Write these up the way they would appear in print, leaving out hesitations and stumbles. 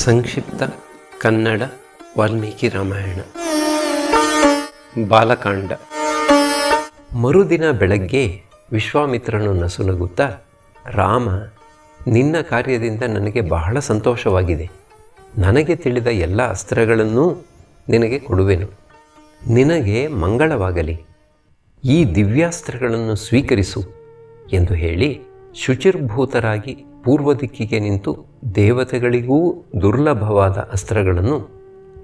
ಸಂಕ್ಷಿಪ್ತ ಕನ್ನಡ ವಾಲ್ಮೀಕಿ ರಾಮಾಯಣ ಬಾಲಕಾಂಡ. ಮರುದಿನ ಬೆಳಗ್ಗೆ ವಿಶ್ವಾಮಿತ್ರನು ನಸುನಗುತ್ತಾ, ರಾಮ, ನಿನ್ನ ಕಾರ್ಯದಿಂದ ನನಗೆ ಬಹಳ ಸಂತೋಷವಾಗಿದೆ. ನನಗೆ ತಿಳಿದ ಎಲ್ಲ ಅಸ್ತ್ರಗಳನ್ನೂ ನಿನಗೆ ಕೊಡುವೆನು. ನಿನಗೆ ಮಂಗಳವಾಗಲಿ. ಈ ದಿವ್ಯಾಸ್ತ್ರಗಳನ್ನು ಸ್ವೀಕರಿಸು ಎಂದು ಹೇಳಿ ಶುಚಿರ್ಭೂತರಾಗಿ ಪೂರ್ವ ದಿಕ್ಕಿಗೆ ನಿಂತು ದೇವತೆಗಳಿಗೂ ದುರ್ಲಭವಾದ ಅಸ್ತ್ರಗಳನ್ನು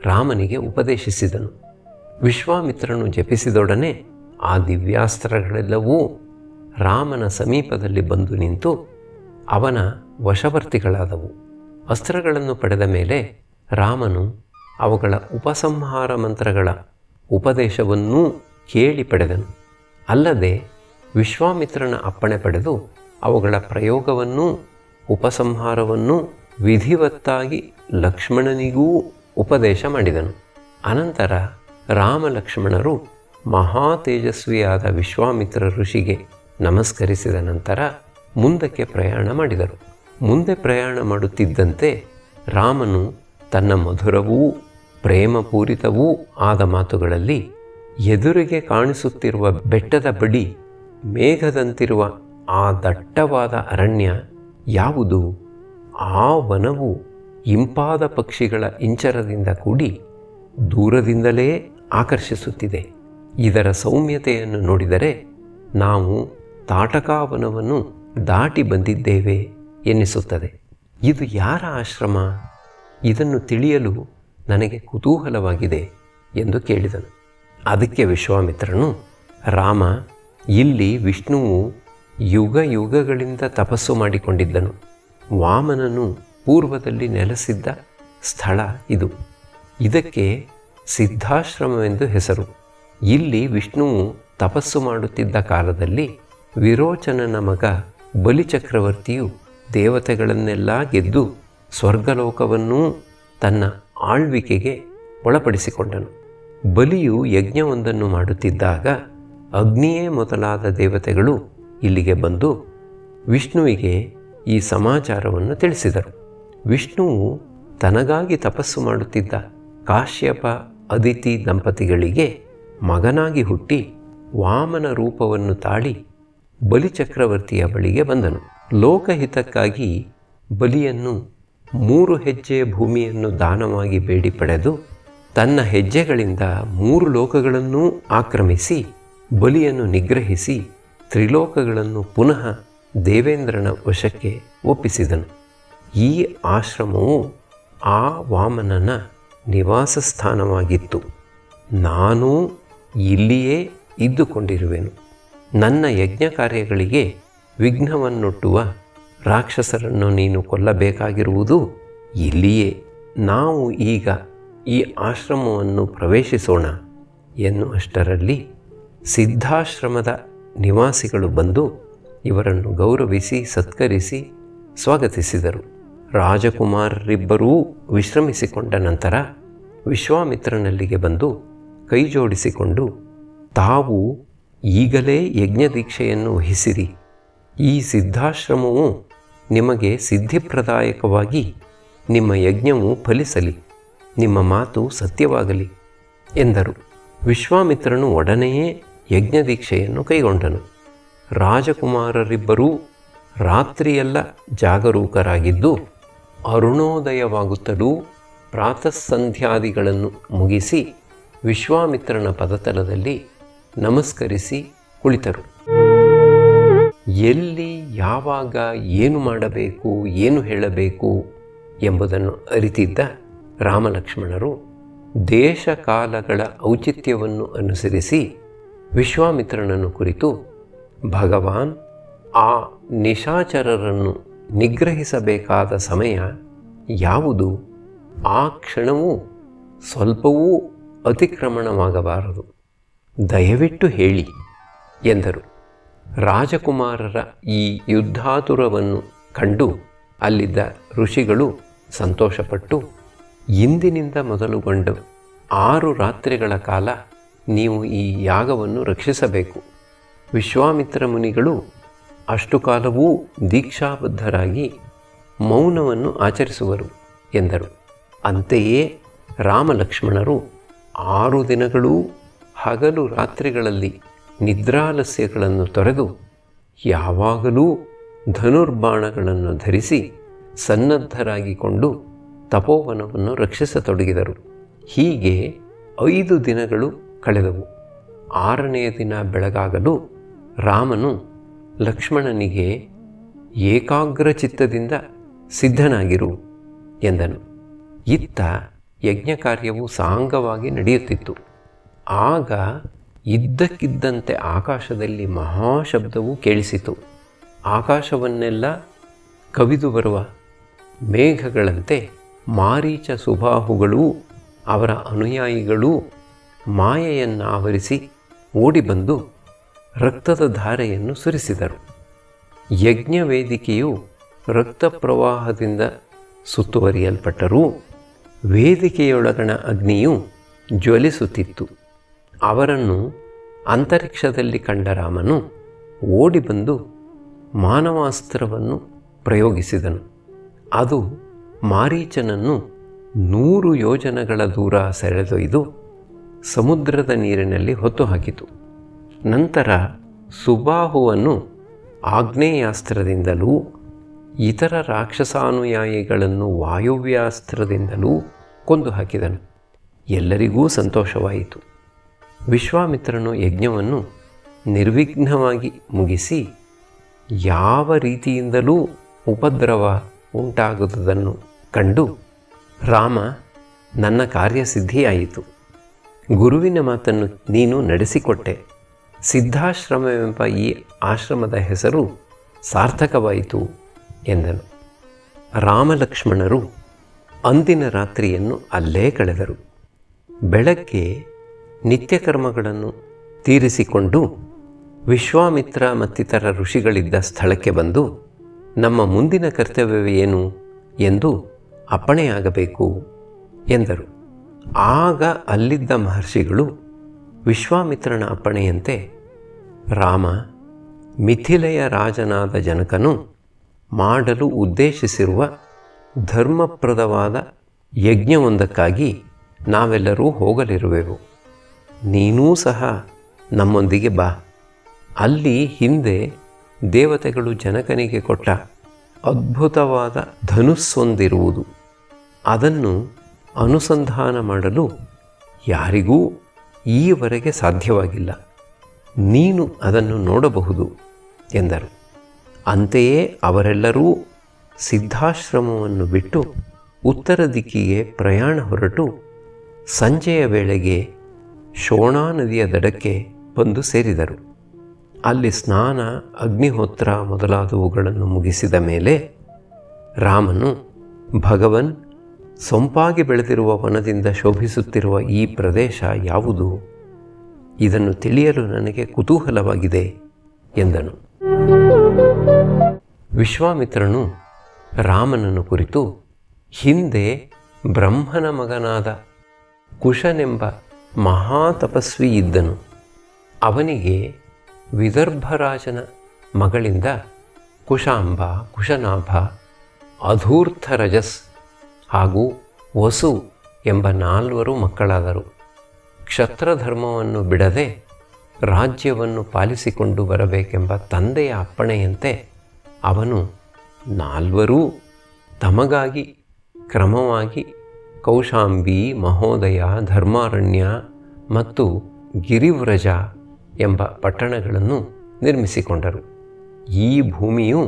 ರಾಮನಿಗೆ ಉಪದೇಶಿಸಿದನು. ವಿಶ್ವಾಮಿತ್ರನು ಜಪಿಸಿದೊಡನೆ ಆ ದಿವ್ಯಾಸ್ತ್ರಗಳೆಲ್ಲವೂ ರಾಮನ ಸಮೀಪದಲ್ಲಿ ಬಂದು ನಿಂತು ಅವನ ವಶವರ್ತಿಗಳಾದವು. ಅಸ್ತ್ರಗಳನ್ನು ಪಡೆದ ಮೇಲೆ ರಾಮನು ಅವುಗಳ ಉಪಸಂಹಾರ ಮಂತ್ರಗಳ ಉಪದೇಶವನ್ನೂ ಕೇಳಿ ಪಡೆದನು. ಅಲ್ಲದೆ ವಿಶ್ವಾಮಿತ್ರನ ಅಪ್ಪಣೆ ಪಡೆದು ಅವುಗಳ ಪ್ರಯೋಗವನ್ನೂ ಉಪಸಂಹಾರವನ್ನೂ ವಿಧಿವತ್ತಾಗಿ ಲಕ್ಷ್ಮಣನಿಗೂ ಉಪದೇಶ ಮಾಡಿದನು. ಅನಂತರ ರಾಮ ಲಕ್ಷ್ಮಣರು ಮಹಾ ತೇಜಸ್ವಿಯಾದ ವಿಶ್ವಾಮಿತ್ರ ಋಷಿಗೆ ನಮಸ್ಕರಿಸಿದ ನಂತರ ಮುಂದಕ್ಕೆ ಪ್ರಯಾಣ ಮಾಡಿದರು. ಮುಂದೆ ಪ್ರಯಾಣ ಮಾಡುತ್ತಿದ್ದಂತೆ ರಾಮನು ತನ್ನ ಮಧುರವೂ ಪ್ರೇಮಪೂರಿತವೂ ಆದ ಮಾತುಗಳಲ್ಲಿ, ಎದುರಿಗೆ ಕಾಣಿಸುತ್ತಿರುವ ಬೆಟ್ಟದ ಬಳಿ ಮೇಘದಂತಿರುವ ಆ ದಟ್ಟವಾದ ಅರಣ್ಯ ಯಾವುದು? ಆ ವನವು ಇಂಪಾದ ಪಕ್ಷಿಗಳ ಇಂಚರದಿಂದ ಕೂಡಿ ದೂರದಿಂದಲೇ ಆಕರ್ಷಿಸುತ್ತಿದೆ. ಇದರ ಸೌಮ್ಯತೆಯನ್ನು ನೋಡಿದರೆ ನಾವು ತಾಟಕಾವನವನ್ನು ದಾಟಿ ಬಂದಿದ್ದೇವೆ ಎನ್ನಿಸುತ್ತದೆ. ಇದು ಯಾರ ಆಶ್ರಮ? ಇದನ್ನು ತಿಳಿಯಲು ನನಗೆ ಕುತೂಹಲವಾಗಿದೆ ಎಂದು ಕೇಳಿದನು. ಅದಕ್ಕೆ ವಿಶ್ವಾಮಿತ್ರನು, ರಾಮ, ಇಲ್ಲಿ ವಿಷ್ಣುವು ಯುಗ ಯುಗಗಳಿಂದ ತಪಸ್ಸು ಮಾಡಿಕೊಂಡಿದ್ದನು. ವಾಮನನು ಪೂರ್ವದಲ್ಲಿ ನೆಲೆಸಿದ್ದ ಸ್ಥಳ ಇದು. ಇದಕ್ಕೆ ಸಿದ್ಧಾಶ್ರಮವೆಂದು ಹೆಸರು. ಇಲ್ಲಿ ವಿಷ್ಣುವು ತಪಸ್ಸು ಮಾಡುತ್ತಿದ್ದ ಕಾಲದಲ್ಲಿ ವಿರೋಚನನ ಮಗ ಬಲಿಚಕ್ರವರ್ತಿಯು ದೇವತೆಗಳನ್ನೆಲ್ಲ ಗೆದ್ದು ಸ್ವರ್ಗಲೋಕವನ್ನೂ ತನ್ನ ಆಳ್ವಿಕೆಗೆ ಒಳಪಡಿಸಿಕೊಂಡನು. ಬಲಿಯು ಯಜ್ಞವೊಂದನ್ನು ಮಾಡುತ್ತಿದ್ದಾಗ ಅಗ್ನಿಯೇ ಮೊದಲಾದ ದೇವತೆಗಳು ಇಲ್ಲಿಗೆ ಬಂದು ವಿಷ್ಣುವಿಗೆ ಈ ಸಮಾಚಾರವನ್ನು ತಿಳಿಸಿದರು. ವಿಷ್ಣುವು ತನಗಾಗಿ ತಪಸ್ಸು ಮಾಡುತ್ತಿದ್ದ ಕಾಶ್ಯಪ ಅದಿತಿ ದಂಪತಿಗಳಿಗೆ ಮಗನಾಗಿ ಹುಟ್ಟಿ ವಾಮನ ರೂಪವನ್ನು ತಾಳಿ ಬಲಿಚಕ್ರವರ್ತಿಯ ಬಳಿಗೆ ಬಂದನು. ಲೋಕಹಿತಕ್ಕಾಗಿ ಬಲಿಯನ್ನು 3 ಹೆಜ್ಜೆ ಭೂಮಿಯನ್ನು ದಾನವಾಗಿ ಬೇಡಿ ಪಡೆದು ತನ್ನ ಹೆಜ್ಜೆಗಳಿಂದ 3 ಲೋಕಗಳನ್ನೂ ಆಕ್ರಮಿಸಿ ಬಲಿಯನ್ನು ನಿಗ್ರಹಿಸಿ ತ್ರಿಲೋಕಗಳನ್ನು ಪುನಃ ದೇವೇಂದ್ರನ ವಶಕ್ಕೆ ಒಪ್ಪಿಸಿದನು. ಈ ಆಶ್ರಮವು ಆ ವಾಮನನ ನಿವಾಸ ಸ್ಥಾನವಾಗಿತ್ತು. ನಾನೂ ಇಲ್ಲಿಯೇ ಇದ್ದುಕೊಂಡಿರುವೆನು. ನನ್ನ ಯಜ್ಞ ಕಾರ್ಯಗಳಿಗೆ ವಿಘ್ನವನ್ನೊಡ್ಡುವ ರಾಕ್ಷಸರನ್ನು ನೀನು ಕೊಲ್ಲಬೇಕಾಗಿರುವುದು ಇಲ್ಲಿಯೇ. ನಾವು ಈಗ ಈ ಆಶ್ರಮವನ್ನು ಪ್ರವೇಶಿಸೋಣ ಎನ್ನುವಷ್ಟರಲ್ಲಿ ಸಿದ್ಧಾಶ್ರಮದ ನಿವಾಸಿಗಳು ಬಂದು ಇವರನ್ನು ಗೌರವಿಸಿ ಸತ್ಕರಿಸಿ ಸ್ವಾಗತಿಸಿದರು. ರಾಜಕುಮಾರರಿಬ್ಬರೂ ವಿಶ್ರಮಿಸಿಕೊಂಡ ನಂತರ ವಿಶ್ವಾಮಿತ್ರನಲ್ಲಿಗೆ ಬಂದು ಕೈಜೋಡಿಸಿಕೊಂಡು, ತಾವು ಈಗಲೇ ಯಜ್ಞದೀಕ್ಷೆಯನ್ನು ವಹಿಸಿರಿ. ಈ ಸಿದ್ಧಾಶ್ರಮವು ನಿಮಗೆ ಸಿದ್ಧಿಪ್ರದಾಯಕವಾಗಿ ನಿಮ್ಮ ಯಜ್ಞವು ಫಲಿಸಲಿ, ನಿಮ್ಮ ಮಾತು ಸತ್ಯವಾಗಲಿ ಎಂದರು. ವಿಶ್ವಾಮಿತ್ರನು ಒಡನೆಯೇ ಯಜ್ಞದೀಕ್ಷೆಯನ್ನು ಕೈಗೊಂಡನು. ರಾಜಕುಮಾರರಿಬ್ಬರೂ ರಾತ್ರಿಯೆಲ್ಲ ಜಾಗರೂಕರಾಗಿದ್ದು ಅರುಣೋದಯವಾಗುತ್ತಲೂ ಪ್ರಾತಃಸಂಧ್ಯಾದಿಗಳನ್ನು ಮುಗಿಸಿ ವಿಶ್ವಾಮಿತ್ರನ ಪದತಲದಲ್ಲಿ ನಮಸ್ಕರಿಸಿ ಕುಳಿತರು. ಎಲ್ಲಿ, ಯಾವಾಗ, ಏನು ಮಾಡಬೇಕು, ಏನು ಹೇಳಬೇಕು ಎಂಬುದನ್ನು ಅರಿತಿದ್ದ ರಾಮಲಕ್ಷ್ಮಣರು ದೇಶಕಾಲಗಳ ಔಚಿತ್ಯವನ್ನು ಅನುಸರಿಸಿ ವಿಶ್ವಾಮಿತ್ರನನ್ನು ಕುರಿತು, ಭಗವಾನ್ ಆ ನಿಶಾಚರರನ್ನು ನಿಗ್ರಹಿಸಬೇಕಾದ ಸಮಯ ಯಾವುದು? ಆ ಕ್ಷಣವೂ ಸ್ವಲ್ಪವೂ ಅತಿಕ್ರಮಣವಾಗಬಾರದು. ದಯವಿಟ್ಟು ಹೇಳಿ ಎಂದರು. ರಾಜಕುಮಾರರ ಈ ಯುದ್ಧಾತುರವನ್ನು ಕಂಡು ಅಲ್ಲಿದ್ದ ಋಷಿಗಳು ಸಂತೋಷಪಟ್ಟು, ಇಂದಿನಿಂದ ಮೊದಲುಗೊಂಡು 6 ರಾತ್ರಿಗಳ ಕಾಲ ನೀವು ಈ ಯಾಗವನ್ನು ರಕ್ಷಿಸಬೇಕು. ವಿಶ್ವಾಮಿತ್ರ ಮುನಿಗಳು ಅಷ್ಟು ಕಾಲವೂ ದೀಕ್ಷಾಬದ್ಧರಾಗಿ ಮೌನವನ್ನು ಆಚರಿಸುವರು ಎಂದರು. ಅಂತೆಯೇ ರಾಮಲಕ್ಷ್ಮಣರು 6 ದಿನಗಳೂ ಹಗಲು ರಾತ್ರಿಗಳಲ್ಲಿ ನಿದ್ರಾಲಸ್ಯಗಳನ್ನು ತೊರೆದು ಯಾವಾಗಲೂ ಧನುರ್ಬಾಣಗಳನ್ನು ಧರಿಸಿ ಸನ್ನದ್ಧರಾಗಿಕೊಂಡು ತಪೋವನವನ್ನು ರಕ್ಷಿಸತೊಡಗಿದರು. ಹೀಗೆ 5 ದಿನಗಳು ಕಳೆದವು. 6ನೇ ದಿನ ಬೆಳಗಾಗಲು ರಾಮನು ಲಕ್ಷ್ಮಣನಿಗೆ ಏಕಾಗ್ರಚಿತ್ತದಿಂದ ಸಿದ್ಧನಾಗಿರು ಎಂದನು. ಇತ್ತ ಯಜ್ಞ ಕಾರ್ಯವು ಸಾಂಗವಾಗಿ ನಡೆಯುತ್ತಿತ್ತು. ಆಗ ಇದ್ದಕ್ಕಿದ್ದಂತೆ ಆಕಾಶದಲ್ಲಿ ಮಹಾಶಬ್ದವು ಕೇಳಿಸಿತು. ಆಕಾಶವನ್ನೆಲ್ಲ ಕವಿದು ಬರುವ ಮೇಘಗಳಂತೆ ಮಾರೀಚ ಸುಬಾಹುಗಳೂ ಅವರ ಅನುಯಾಯಿಗಳೂ ಮಾಯೆಯನ್ನಾವರಿಸಿ ಓಡಿಬಂದು ರಕ್ತದ ಧಾರೆಯನ್ನು ಸುರಿಸಿದರು. ಯಜ್ಞ ವೇದಿಕೆಯು ರಕ್ತ ಪ್ರವಾಹದಿಂದ ಸುತ್ತುವರಿಯಲ್ಪಟ್ಟರೂ ವೇದಿಕೆಯೊಳಗಣ ಅಗ್ನಿಯು ಜ್ವಲಿಸುತ್ತಿತ್ತು. ಅವರನ್ನು ಅಂತರಿಕ್ಷದಲ್ಲಿ ಕಂಡ ರಾಮನು ಓಡಿಬಂದು ಮಾನವಾಸ್ತ್ರವನ್ನು ಪ್ರಯೋಗಿಸಿದನು. ಅದು ಮಾರೀಚನನ್ನು 100 ಯೋಜನಗಳ ದೂರ ಸೆಳೆದೊಯ್ದು ಸಮುದ್ರದ ನೀರಿನಲ್ಲಿ ಹೊತ್ತು ಹಾಕಿತು. ನಂತರ ಸುಬಾಹುವನ್ನು ಆಗ್ನೇಯಾಸ್ತ್ರದಿಂದಲೂ ಇತರ ರಾಕ್ಷಸಾನುಯಾಯಿಗಳನ್ನು ವಾಯುವ್ಯಾಸ್ತ್ರದಿಂದಲೂ ಕೊಂದು ಹಾಕಿದನು. ಎಲ್ಲರಿಗೂ ಸಂತೋಷವಾಯಿತು. ವಿಶ್ವಾಮಿತ್ರನು ಯಜ್ಞವನ್ನು ನಿರ್ವಿಘ್ನವಾಗಿ ಮುಗಿಸಿ ಯಾವ ರೀತಿಯಿಂದಲೂ ಉಪದ್ರವ ಉಂಟಾಗುವುದನ್ನು ಕಂಡು, ರಾಮ, ನನ್ನ ಕಾರ್ಯಸಿದ್ಧಿಯಾಯಿತು. ಗುರುವಿನ ಮಾತನ್ನು ನೀನು ನಡೆಸಿಕೊಟ್ಟೆ. ಸಿದ್ಧಾಶ್ರಮವೆಂಬ ಈ ಆಶ್ರಮದ ಹೆಸರು ಸಾರ್ಥಕವಾಯಿತು ಎಂದನು. ರಾಮಲಕ್ಷ್ಮಣರು ಅಂದಿನ ರಾತ್ರಿಯನ್ನು ಅಲ್ಲೇ ಕಳೆದರು. ಬೆಳಗ್ಗೆ ನಿತ್ಯಕರ್ಮಗಳನ್ನು ತೀರಿಸಿಕೊಂಡು ವಿಶ್ವಾಮಿತ್ರ ಮತ್ತಿತರ ಋಷಿಗಳಿದ್ದ ಸ್ಥಳಕ್ಕೆ ಬಂದು, ನಮ್ಮ ಮುಂದಿನ ಕರ್ತವ್ಯವೇನು ಎಂದು ಅಪ್ಪಣೆಯಾಗಬೇಕು ಎಂದರು. ಆಗ ಅಲ್ಲಿದ್ದ ಮಹರ್ಷಿಗಳು ವಿಶ್ವಾಮಿತ್ರನ ಅಪ್ಪಣೆಯಂತೆ, ರಾಮ, ಮಿಥಿಲೆಯ ರಾಜನಾದ ಜನಕನು ಮಾಡಲು ಉದ್ದೇಶಿಸಿರುವ ಧರ್ಮಪ್ರದವಾದ ಯಜ್ಞವೊಂದಕ್ಕಾಗಿ ನಾವೆಲ್ಲರೂ ಹೋಗಲಿರುವೆವು. ನೀನೂ ಸಹ ನಮ್ಮೊಂದಿಗೆ ಬಾ. ಅಲ್ಲಿ ಹಿಂದೆ ದೇವತೆಗಳು ಜನಕನಿಗೆ ಕೊಟ್ಟ ಅದ್ಭುತವಾದ ಧನುಸ್ಸೊಂದಿರುವುದು. ಅದನ್ನು ಅನುಸಂಧಾನ ಮಾಡಲು ಯಾರಿಗೂ ಈವರೆಗೆ ಸಾಧ್ಯವಾಗಿಲ್ಲ. ನೀನು ಅದನ್ನು ನೋಡಬಹುದು ಎಂದರು. ಅಂತೆಯೇ ಅವರೆಲ್ಲರೂ ಸಿದ್ಧಾಶ್ರಮವನ್ನು ಬಿಟ್ಟು ಉತ್ತರ ದಿಕ್ಕಿಗೆ ಪ್ರಯಾಣ ಹೊರಟು ಸಂಜೆಯ ವೇಳೆಗೆ ಶೋಣಾ ನದಿಯ ದಡಕ್ಕೆ ಬಂದು ಸೇರಿದರು. ಅಲ್ಲಿ ಸ್ನಾನ, ಅಗ್ನಿಹೋತ್ರ ಮೊದಲಾದವುಗಳನ್ನು ಮುಗಿಸಿದ ಮೇಲೆ ರಾಮನು, ಭಗವನ್, ಸೊಂಪಾಗಿ ಬೆಳೆದಿರುವ ವನದಿಂದ ಶೋಭಿಸುತ್ತಿರುವ ಈ ಪ್ರದೇಶ ಯಾವುದು? ಇದನ್ನು ತಿಳಿಯಲು ನನಗೆ ಕುತೂಹಲವಾಗಿದೆ ಎಂದನು. ವಿಶ್ವಾಮಿತ್ರನು ರಾಮನನ್ನು ಕುರಿತು, ಹಿಂದೆ ಬ್ರಹ್ಮನ ಮಗನಾದ ಕುಶನೆಂಬ ಮಹಾತಪಸ್ವಿ ಇದ್ದನು. ಅವನಿಗೆ ವಿದರ್ಭರಾಜನ ಮಗಳಿಂದ ಕುಶಾಂಬ, ಕುಶನಾಭ, ಅಧೂರ್ಥರಜಸ್ ಹಾಗೂ ವಸು ಎಂಬ 4 ಮಕ್ಕಳಾದರು. ಕ್ಷತ್ರಧರ್ಮವನ್ನು ಬಿಡದೆ ರಾಜ್ಯವನ್ನು ಪಾಲಿಸಿಕೊಂಡು ಬರಬೇಕೆಂಬ ತಂದೆಯ ಅಪ್ಪಣೆಯಂತೆ ಅವನು 4 ತಮಗಾಗಿ ಕ್ರಮವಾಗಿ ಕೌಶಾಂಬಿ, ಮಹೋದಯ, ಧರ್ಮಾರಣ್ಯ ಮತ್ತು ಗಿರಿವ್ರಜ ಎಂಬ ಪಟ್ಟಣಗಳನ್ನು ನಿರ್ಮಿಸಿಕೊಂಡರು. ಈ ಭೂಮಿಯು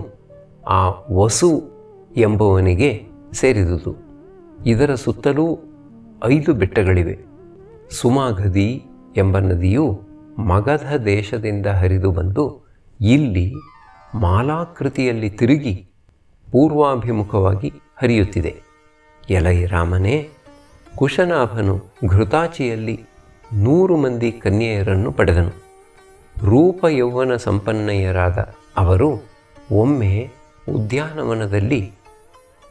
ಆ ವಸು ಎಂಬುವನಿಗೆ ಸೇರಿದುದು. ಇದರ ಸುತ್ತಲೂ 5 ಬೆಟ್ಟಗಳಿವೆ. ಸುಮಾಗಧಿ ಎಂಬ ನದಿಯು ಮಗಧ ದೇಶದಿಂದ ಹರಿದು ಬಂದು ಇಲ್ಲಿ ಮಾಲಾಕೃತಿಯಲ್ಲಿ ತಿರುಗಿ ಪೂರ್ವಾಭಿಮುಖವಾಗಿ ಹರಿಯುತ್ತಿದೆ. ಎಲೈ ರಾಮನೇ, ಕುಶನಾಭನು ಘೃತಾಚಿಯಲ್ಲಿ 100 ಮಂದಿ ಕನ್ಯೆಯರನ್ನು ಪಡೆದನು. ರೂಪ ಯೌವನ ಸಂಪನ್ನಯರಾದ ಅವರು ಒಮ್ಮೆ ಉದ್ಯಾನವನದಲ್ಲಿ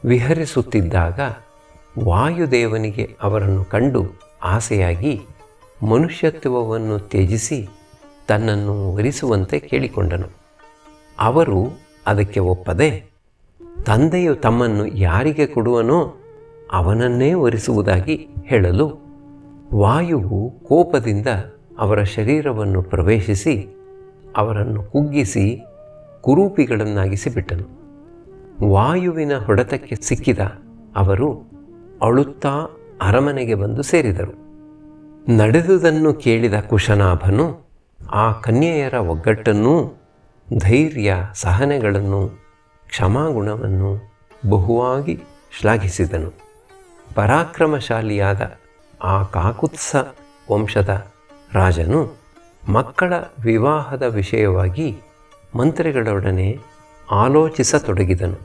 ವಿಹರಿಸುತ್ತಿದ್ದಾಗ ವಾಯುದೇವನಿಗೆ ಅವರನ್ನು ಕಂಡು ಆಸೆಯಾಗಿ ಮನುಷ್ಯತ್ವವನ್ನು ತ್ಯಜಿಸಿ ತನ್ನನ್ನು ವರಿಸುವಂತೆ ಕೇಳಿಕೊಂಡನು. ಅವರು ಅದಕ್ಕೆ ಒಪ್ಪದೆ, ತಂದೆಯು ತಮ್ಮನ್ನು ಯಾರಿಗೆ ಕೊಡುವನೋ ಅವನನ್ನೇ ವರಿಸುವುದಾಗಿ ಹೇಳಲು ವಾಯುವು ಕೋಪದಿಂದ ಅವರ ಶರೀರವನ್ನು ಪ್ರವೇಶಿಸಿ ಅವರನ್ನು ಕುಗ್ಗಿಸಿ ಕುರೂಪಿಗಳನ್ನಾಗಿಸಿ ಬಿಟ್ಟನು. ವಾಯುವಿನ ಹೊಡೆತಕ್ಕೆ ಸಿಕ್ಕಿದ ಅವರು ಅಳುತ್ತಾ ಅರಮನೆಗೆ ಬಂದು ಸೇರಿದರು. ನಡೆದುದನ್ನು ಕೇಳಿದ ಕುಶನಾಭನು ಆ ಕನ್ಯೆಯರ ಒಗ್ಗಟ್ಟನ್ನೂ ಧೈರ್ಯ ಸಹನೆಗಳನ್ನು ಕ್ಷಮಾಗುಣವನ್ನು ಬಹುವಾಗಿ ಶ್ಲಾಘಿಸಿದನು. ಪರಾಕ್ರಮಶಾಲಿಯಾದ ಆ ಕಾಕುತ್ಸ ವಂಶದ ರಾಜನು ಮಕ್ಕಳ ವಿವಾಹದ ವಿಷಯವಾಗಿ ಮಂತ್ರಿಗಳೊಡನೆ ಆಲೋಚಿಸತೊಡಗಿದನು.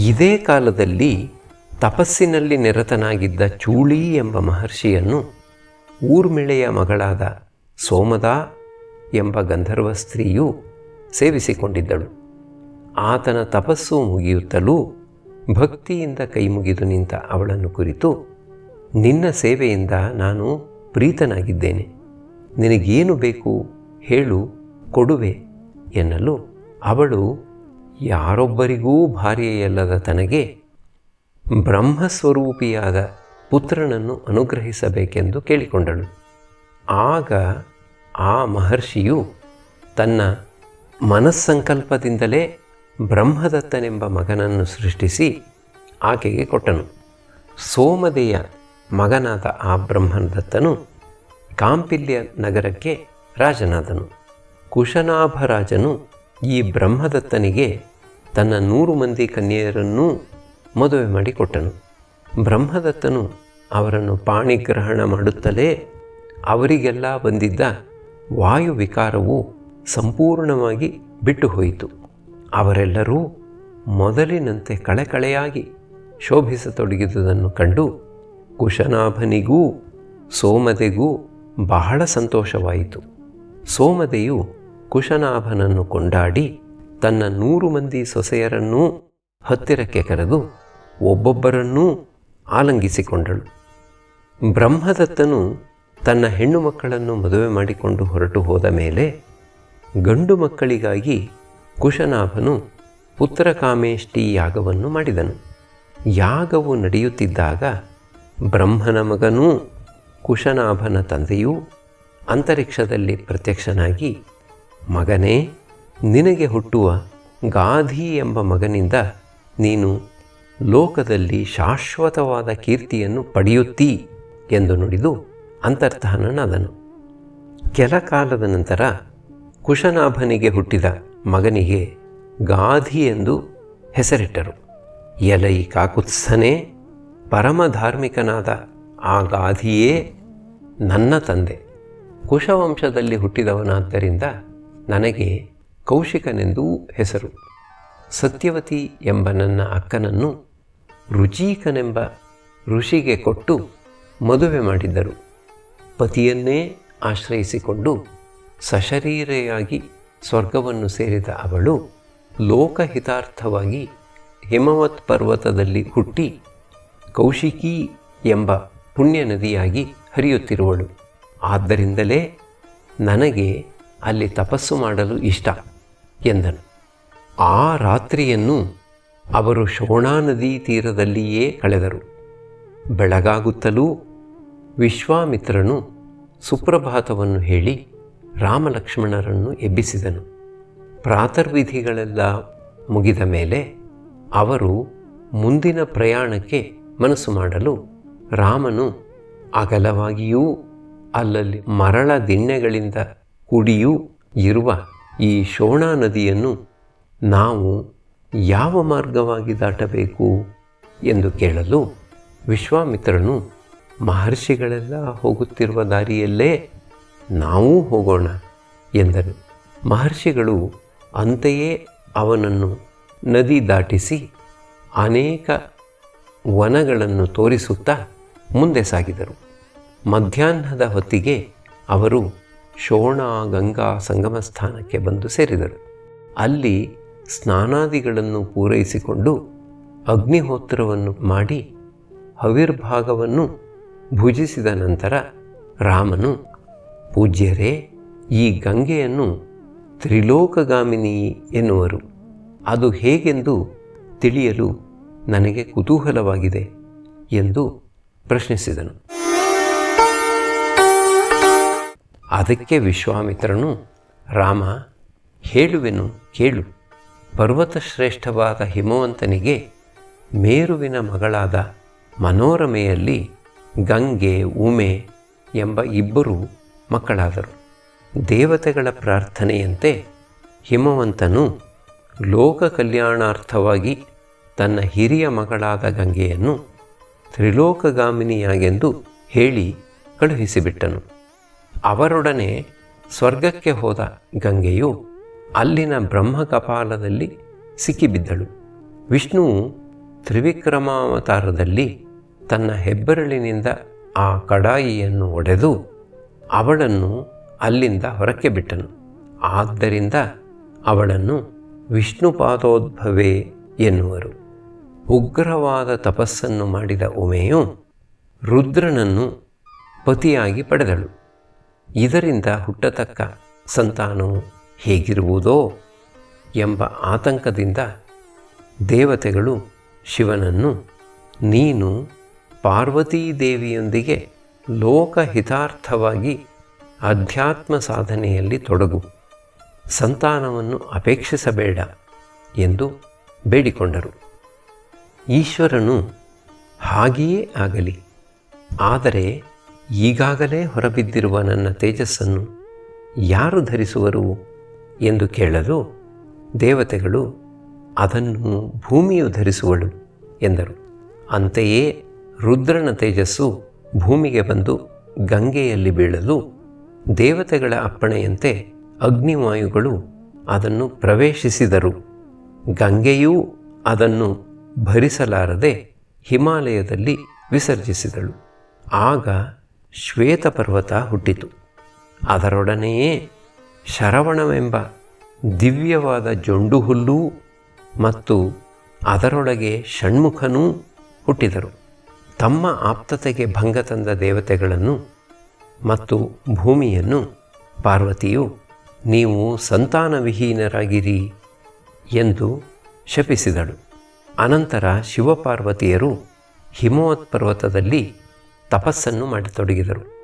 ಇದೇ ಕಾಲದಲ್ಲಿ ತಪಸ್ಸಿನಲ್ಲಿ ನಿರತನಾಗಿದ್ದ ಚೂಳಿ ಎಂಬ ಮಹರ್ಷಿಯನ್ನು ಊರ್ಮಿಳೆಯ ಮಗಳಾದ ಸೋಮದ ಎಂಬ ಗಂಧರ್ವ ಸ್ತ್ರೀಯು ಸೇವಿಸಿಕೊಂಡಿದ್ದಳು. ಆತನ ತಪಸ್ಸು ಮುಗಿಯುತ್ತಲೂ ಭಕ್ತಿಯಿಂದ ಕೈಮುಗಿದು ನಿಂತ ಅವಳನ್ನು ಕುರಿತು, ನಿನ್ನ ಸೇವೆಯಿಂದ ನಾನು ಪ್ರೀತನಾಗಿದ್ದೇನೆ, ನಿನಗೇನು ಬೇಕು ಹೇಳು, ಕೊಡುವೆ ಎನ್ನಲು ಅವಳು ಯಾರೊಬ್ಬರಿಗೂ ಭಾರ್ಯೆಯಲ್ಲದ ತನಗೆ ಬ್ರಹ್ಮಸ್ವರೂಪಿಯಾದ ಪುತ್ರನನ್ನು ಅನುಗ್ರಹಿಸಬೇಕೆಂದು ಕೇಳಿಕೊಂಡಳು. ಆಗ ಆ ಮಹರ್ಷಿಯು ತನ್ನ ಮನಸ್ಸಂಕಲ್ಪದಿಂದಲೇ ಬ್ರಹ್ಮದತ್ತನೆಂಬ ಮಗನನ್ನು ಸೃಷ್ಟಿಸಿ ಆಕೆಗೆ ಕೊಟ್ಟನು. ಸೋಮದೆಯ ಮಗನಾದ ಆ ಬ್ರಹ್ಮದತ್ತನು ಕಾಂಪಿಲ್ಯ ನಗರಕ್ಕೆ ರಾಜನಾದನು. ಕುಶನಾಭರಾಜನು ಈ ಬ್ರಹ್ಮದತ್ತನಿಗೆ ತನ್ನ 100 ಮಂದಿ ಕನ್ಯೆಯರನ್ನೂ ಮದುವೆ ಮಾಡಿಕೊಟ್ಟನು. ಬ್ರಹ್ಮದತ್ತನು ಅವರನ್ನು ಪಾಣಿಗ್ರಹಣ ಮಾಡುತ್ತಲೇ ಅವರಿಗೆಲ್ಲ ಬಂದಿದ್ದ ವಾಯು ವಿಕಾರವು ಸಂಪೂರ್ಣವಾಗಿ ಬಿಟ್ಟು ಹೋಯಿತು. ಅವರೆಲ್ಲರೂ ಮೊದಲಿನಂತೆ ಕಳೆಕಳೆಯಾಗಿ ಶೋಭಿಸತೊಡಗಿದುದನ್ನು ಕಂಡು ಕುಶನಾಭನಿಗೂ ಸೋಮದೆಗೂ ಬಹಳ ಸಂತೋಷವಾಯಿತು. ಸೋಮದೆಯು ಕುಶನಾಭನನ್ನು ಕೊಂಡಾಡಿ ತನ್ನ 100 ಮಂದಿ ಸೊಸೆಯರನ್ನೂ ಹತ್ತಿರಕ್ಕೆ ಕರೆದು ಒಬ್ಬೊಬ್ಬರನ್ನೂ ಆಲಂಗಿಸಿಕೊಂಡಳು. ಬ್ರಹ್ಮದತ್ತನು ತನ್ನ ಹೆಣ್ಣು ಮಕ್ಕಳನ್ನು ಮದುವೆ ಮಾಡಿಕೊಂಡು ಹೊರಟು ಹೋದ ಮೇಲೆ ಗಂಡು ಮಕ್ಕಳಿಗಾಗಿ ಕುಶನಾಭನು ಪುತ್ರಕಾಮೇಷ್ಟಿ ಯಾಗವನ್ನು ಮಾಡಿದನು. ಯಾಗವು ನಡೆಯುತ್ತಿದ್ದಾಗ ಬ್ರಹ್ಮನ ಮಗನೂ ಕುಶನಾಭನ ತಂದೆಯೂ ಅಂತರಿಕ್ಷದಲ್ಲಿ ಪ್ರತ್ಯಕ್ಷನಾಗಿ, ಮಗನೇ, ನಿನಗೆ ಹುಟ್ಟುವ ಗಾಧಿ ಎಂಬ ಮಗನಿಂದ ನೀನು ಲೋಕದಲ್ಲಿ ಶಾಶ್ವತವಾದ ಕೀರ್ತಿಯನ್ನು ಪಡೆಯುತ್ತೀ ಎಂದು ನುಡಿದು ಅಂತರ್ಧಾನನಾದನು. ಕೆಲ ಕಾಲದ ನಂತರ ಕುಶನಾಭನಿಗೆ ಹುಟ್ಟಿದ ಮಗನಿಗೆ ಗಾಧಿ ಎಂದು ಹೆಸರಿಟ್ಟರು. ಎಲೈ ಕಾಕುತ್ಸನೇ, ಪರಮಧಾರ್ಮಿಕನಾದ ಆ ಗಾಧಿಯೇ ನನ್ನ ತಂದೆ. ಕುಶವಂಶದಲ್ಲಿ ಹುಟ್ಟಿದವನಾದ್ದರಿಂದ ನನಗೆ ಕೌಶಿಕನೆಂದೂ ಹೆಸರು. ಸತ್ಯವತಿ ಎಂಬ ನನ್ನ ಅಕ್ಕನನ್ನು ರುಚೀಕನೆಂಬ ಋಷಿಗೆ ಕೊಟ್ಟು ಮದುವೆ ಮಾಡಿದ್ದರು. ಪತಿಯನ್ನೇ ಆಶ್ರಯಿಸಿಕೊಂಡು ಸಶರೀರೆಯಾಗಿ ಸ್ವರ್ಗವನ್ನು ಸೇರಿದ ಅವಳು ಲೋಕಹಿತಾರ್ಥವಾಗಿ ಹಿಮವತ್ ಪರ್ವತದಲ್ಲಿ ಹುಟ್ಟಿ ಕೌಶಿಕಿ ಎಂಬ ಪುಣ್ಯ ನದಿಯಾಗಿ ಹರಿಯುತ್ತಿರುವಳು. ಆದ್ದರಿಂದಲೇ ನನಗೆ ಅಲ್ಲಿ ತಪಸ್ಸು ಮಾಡಲು ಇಷ್ಟ ಎಂದನು. ಆ ರಾತ್ರಿಯನ್ನು ಅವರು ಶೋಣಾ ನದಿ ತೀರದಲ್ಲಿಯೇ ಕಳೆದರು. ಬೆಳಗಾಗುತ್ತಲೂ ವಿಶ್ವಾಮಿತ್ರನು ಸುಪ್ರಭಾತವನ್ನು ಹೇಳಿ ರಾಮಲಕ್ಷ್ಮಣರನ್ನು ಎಬ್ಬಿಸಿದನು. ಪ್ರಾತರ್ವಿಧಿಗಳೆಲ್ಲ ಮುಗಿದ ಮೇಲೆ ಅವರು ಮುಂದಿನ ಪ್ರಯಾಣಕ್ಕೆ ಮನಸ್ಸು ಮಾಡಲು ರಾಮನು ಅಗಲವಾಗಿಯೂ ಅಲ್ಲಲ್ಲಿ ಮರಳ ದಿಣ್ಣೆಗಳಿಂದ ಕೂಡಿಯೂ ಇರುವ ಈ ಶೋಣಾ ನದಿಯನ್ನು ನಾವು ಯಾವ ಮಾರ್ಗವಾಗಿ ದಾಟಬೇಕು ಎಂದು ಕೇಳಲು ವಿಶ್ವಾಮಿತ್ರನು, ಮಹರ್ಷಿಗಳೆಲ್ಲ ಹೋಗುತ್ತಿರುವ ದಾರಿಯಲ್ಲೇ ನಾವೂ ಹೋಗೋಣ ಎಂದನು. ಮಹರ್ಷಿಗಳು ಅಂತೆಯೇ ಅವನನ್ನು ನದಿ ದಾಟಿಸಿ ಅನೇಕ ವನಗಳನ್ನು ತೋರಿಸುತ್ತಾ ಮುಂದೆ ಸಾಗಿದರು. ಮಧ್ಯಾಹ್ನದ ಹೊತ್ತಿಗೆ ಅವರು ಶೋಣಾ ಗಂಗಾ ಸಂಗಮ ಸ್ಥಾನಕ್ಕೆ ಬಂದು ಸೇರಿದರು. ಅಲ್ಲಿ ಸ್ನಾನಾದಿಗಳನ್ನು ಪೂರೈಸಿಕೊಂಡು ಅಗ್ನಿಹೋತ್ರವನ್ನು ಮಾಡಿ ಹವಿರ್ಭಾಗವನ್ನು ಭುಜಿಸಿದ ನಂತರ ರಾಮನು, ಪೂಜ್ಯರೇ, ಈ ಗಂಗೆಯನ್ನು ತ್ರಿಲೋಕಗಾಮಿನಿ ಎನ್ನುವರು. ಅದು ಹೇಗೆಂದು ತಿಳಿಯಲು ನನಗೆ ಕುತೂಹಲವಾಗಿದೆ ಎಂದು ಪ್ರಶ್ನಿಸಿದನು. ಅದಕ್ಕೆ ವಿಶ್ವಾಮಿತ್ರನು, ರಾಮ, ಹೇಳುವೆನು ಕೇಳು. ಪರ್ವತಶ್ರೇಷ್ಠವಾದ ಹಿಮವಂತನಿಗೆ ಮೇರುವಿನ ಮಗಳಾದ ಮನೋರಮೆಯಲ್ಲಿ ಗಂಗೆ, ಉಮೆ ಎಂಬ ಇಬ್ಬರು ಮಕ್ಕಳಾದರು. ದೇವತೆಗಳ ಪ್ರಾರ್ಥನೆಯಂತೆ ಹಿಮವಂತನು ಲೋಕ ಕಲ್ಯಾಣಾರ್ಥವಾಗಿ ತನ್ನ ಹಿರಿಯ ಮಗಳಾದ ಗಂಗೆಯನ್ನು ತ್ರಿಲೋಕಗಾಮಿನಿಯಾಗೆಂದು ಹೇಳಿ ಕಳುಹಿಸಿಬಿಟ್ಟನು. ಅವರೊಡನೆ ಸ್ವರ್ಗಕ್ಕೆ ಹೋದ ಗಂಗೆಯು ಅಲ್ಲಿನ ಬ್ರಹ್ಮಕಪಾಲದಲ್ಲಿ ಸಿಕ್ಕಿಬಿದ್ದಳು. ವಿಷ್ಣುವು ತ್ರಿವಿಕ್ರಮಾವತಾರದಲ್ಲಿ ತನ್ನ ಹೆಬ್ಬೆರಳಿನಿಂದ ಆ ಕಡಾಯಿಯನ್ನು ಒಡೆದು ಅವಳನ್ನು ಅಲ್ಲಿಂದ ಹೊರಕ್ಕೆ ಬಿಟ್ಟನು. ಆದ್ದರಿಂದ ಅವಳನ್ನು ವಿಷ್ಣುಪಾದೋದ್ಭವೆ ಎನ್ನುವರು. ಉಗ್ರವಾದ ತಪಸ್ಸನ್ನು ಮಾಡಿದ ಉಮೆಯು ರುದ್ರನನ್ನು ಪತಿಯಾಗಿ ಪಡೆದಳು. ಇದರಿಂದ ಹುಟ್ಟತಕ್ಕ ಸಂತಾನವು ಹೇಗಿರುವುದೋ ಎಂಬ ಆತಂಕದಿಂದ ದೇವತೆಗಳು ಶಿವನನ್ನು, ನೀನು ಪಾರ್ವತೀದೇವಿಯೊಂದಿಗೆ ಲೋಕಹಿತಾರ್ಥವಾಗಿ ಅಧ್ಯಾತ್ಮ ಸಾಧನೆಯಲ್ಲಿ ತೊಡಗು, ಸಂತಾನವನ್ನು ಅಪೇಕ್ಷಿಸಬೇಡ ಎಂದು ಬೇಡಿಕೊಂಡರು. ಈಶ್ವರನು, ಹಾಗೆಯೇ ಆಗಲಿ, ಆದರೆ ಈಗಾಗಲೇ ಹೊರಬಿದ್ದಿರುವ ನನ್ನ ತೇಜಸ್ಸನ್ನು ಯಾರು ಧರಿಸುವರು ಎಂದು ಕೇಳಲು ದೇವತೆಗಳು, ಅದನ್ನು ಭೂಮಿಯು ಧರಿಸುವಳು ಎಂದರು. ಅಂತೆಯೇ ರುದ್ರನ ತೇಜಸ್ಸು ಭೂಮಿಗೆ ಬಂದು ಗಂಗೆಯಲ್ಲಿ ಬೀಳಲು ದೇವತೆಗಳ ಅಪ್ಪಣೆಯಂತೆ ಅಗ್ನಿವಾಯುಗಳು ಅದನ್ನು ಪ್ರವೇಶಿಸಿದರು. ಗಂಗೆಯೂ ಅದನ್ನು ಭರಿಸಲಾರದೆ ಹಿಮಾಲಯದಲ್ಲಿ ವಿಸರ್ಜಿಸಿದಳು. ಆಗ ಶ್ವೇತಪರ್ವತ ಹುಟ್ಟಿತು. ಅದರೊಡನೆಯೇ ಶರವಣವೆಂಬ ದಿವ್ಯವಾದ ಜೊಂಡು ಹುಲ್ಲೂ ಮತ್ತು ಅದರೊಳಗೆ ಷಣ್ಮುಖನೂ ಹುಟ್ಟಿದರು. ತಮ್ಮ ಆಪ್ತತೆಗೆ ಭಂಗ ತಂದ ದೇವತೆಗಳನ್ನು ಮತ್ತು ಭೂಮಿಯನ್ನು ಪಾರ್ವತಿಯು, ನೀವು ಸಂತಾನವಿಹೀನರಾಗಿರಿ ಎಂದು ಶಪಿಸಿದಳು. ಅನಂತರ ಶಿವಪಾರ್ವತಿಯರು ಹಿಮವತ್ ಪರ್ವತದಲ್ಲಿ ತಪಸ್ಸನ್ನು ಮಾಡತೊಡಗಿದರು.